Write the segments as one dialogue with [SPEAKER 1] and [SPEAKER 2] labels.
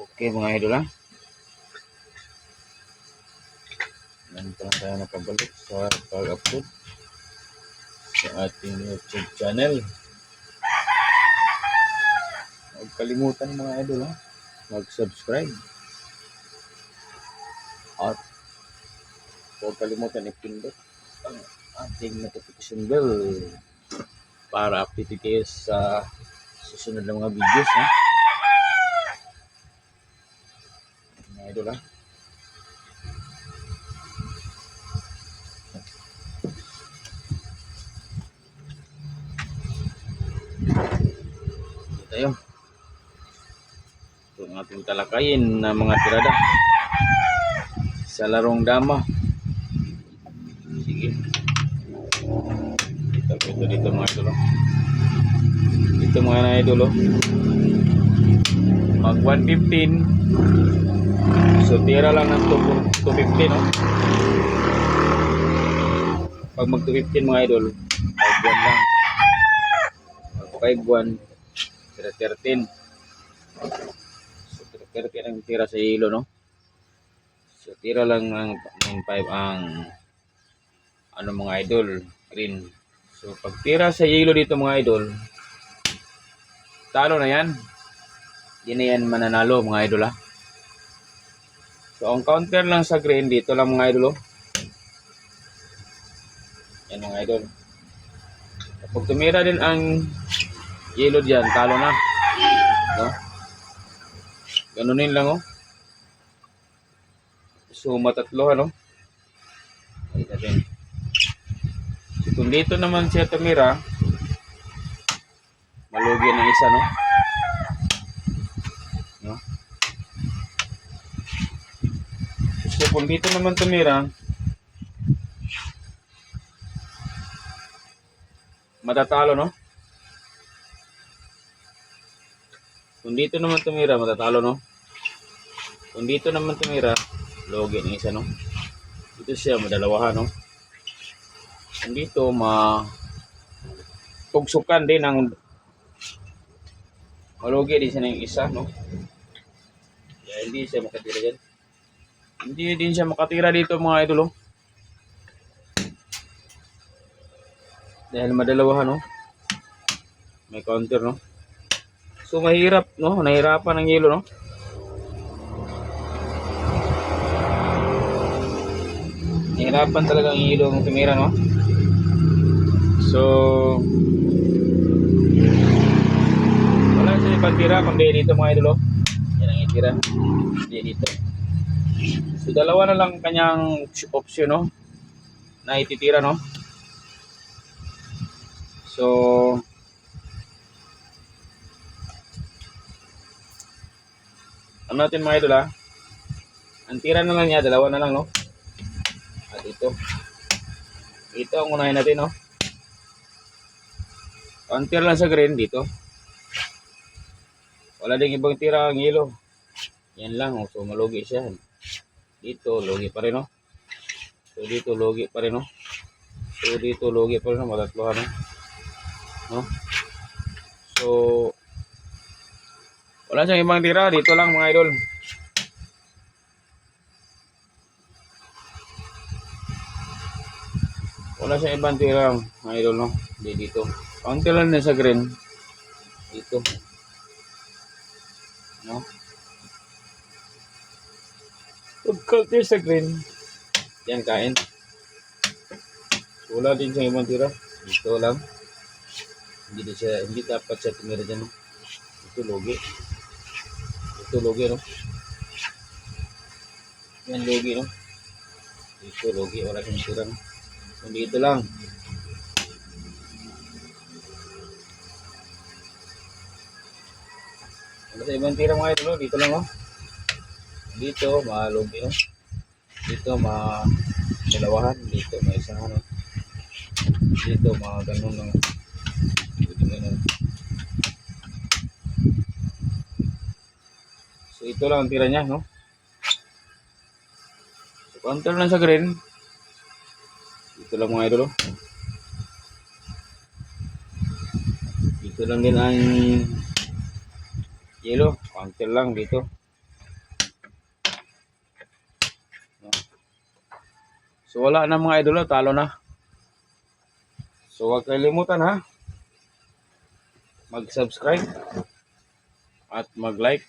[SPEAKER 1] Okay mga idol ha. Nandito na tayo nakabalik sa pag-upload sa ating YouTube channel. Huwag kalimutan mga idol ha, mag-subscribe. At huwag kalimutan i-pindot ang ating notification bell para update kayo sa susunod na mga videos ha. Mga idol ha. Tayo. Ito ang ating talakayin na mga tirada sa larong dama. Sige. Dito mga idol. Dito mga idol. Mag 115. So tira lang ng 215 no. Pag mag 215 mga idol, 5-1 lang. Pag 5-1 13. So 13 ang tira sa hilo no. So tira lang ng 5 ang ano mga idol, green. So pag tira sa yellow dito mga idol, talo na yan. Hindi na yan mananalo mga idol ha. So ang counter lang sa green dito lang mga idol. Yan mga idol. Kapag tumira din ang yellow dyan, talo na. No? Ganunin lang oh. So matatlo ano. Ay natin. So kung dito naman siya tumira, malugi ng isa no. No? So kung dito naman tumira, matatalo no. Kung dito naman tumira, matatalo no. Kung dito naman tumira, logi ng isa no. Dito siya madalawahan no. Kung dito tugsukan din ng malugi din siya ng isa no. Kaya hindi siya makatira dyan. Hindi din siya makatira dito mga idol oh. Dahil madalawahan no. May counter no. So mahirap no, nahirapan ng yelo no. Nahirapan talaga ang yelo ng tumira no. So wala siya ibang tira kundi dito mga idol. Yan ang itira. Hindi dito. So dalawa na lang kanyang option no na ititira no. So ano natin mga idol ha. Ang tira na lang niya, dalawa na lang no. At ito ang unahin natin no. Counter lang sa green dito. Wala ding ibang tira ang yellow. Yan lang oh. So malugi siya. Dito logi pa rin no. So dito logi pa rin no. So dito logi pa rin no. Matatlohan no. So wala siyang ibang tira. Dito lang mga idol. Wala siyang ibang tira mga idol no. Dito. Counter lang din sa green. Dito. No. Counter sa green. Yan kain. So, wala din siyang ibang tira. Dito lang. Hindi dapat siya tumira dyan no. Ito logi. Ito logi no. Yan logi no. Ito logi. Wala siyang tira no. Kundi ito lang. Wala sa ibang tira mga idol. Dito lang oh. Dito malugi no. Dito dalawahan. Dito may isang ano. Dito ganun lang. Dito ganun. So ito lang ang tira niya no. So counter lang sa green. Dito lang mga idol. Dito lang din ang yellow. Counter lang dito. So wala na mga idol, talo na. So huwag kalimutan ha, mag-subscribe at mag-like.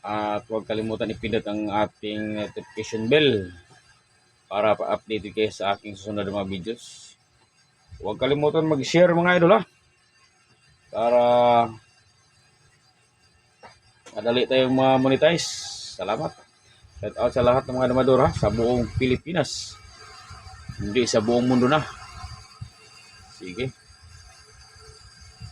[SPEAKER 1] At huwag kalimutan ipindot ang ating notification bell para pa-update kayo sa aking susunod na mga videos. Huwag kalimutan mag-share mga idol ha, para madali tayong ma-monetize. Salamat. Shout out sa lahat ng mga domador ha, sa buong Pilipinas. Hindi sa buong mundo na. Sige.